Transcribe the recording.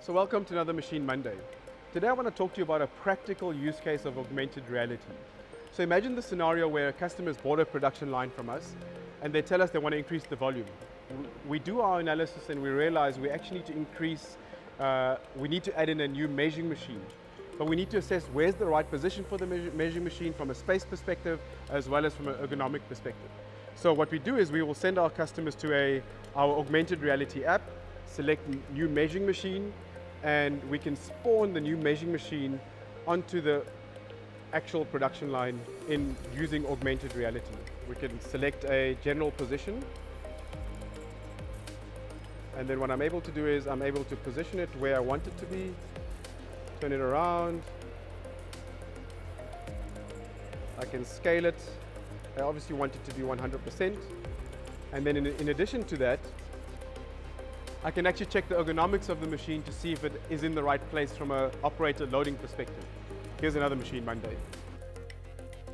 So welcome to another Machine Monday. Today I want to talk to you about a practical use case of augmented reality. So imagine the scenario where a customer has bought a production line from us and they tell us they want to increase the volume. We do our analysis and we realize we actually need to increase, we need to add in a new measuring machine. But we need to assess where's the right position for the measuring machine from a space perspective as well as from an ergonomic perspective. So what we do is we will send our customers to our augmented reality app, select new measuring machine, and we can spawn the new measuring machine onto the actual production line using augmented reality. We can select a general position, and then what I'm able to do is I'm able to position it where I want it to be, turn it around. I can scale it. I obviously want it to be 100%. And then in addition to that, I can actually check the ergonomics of the machine to see if it is in the right place from an operator loading perspective. Here's another Machine Monday.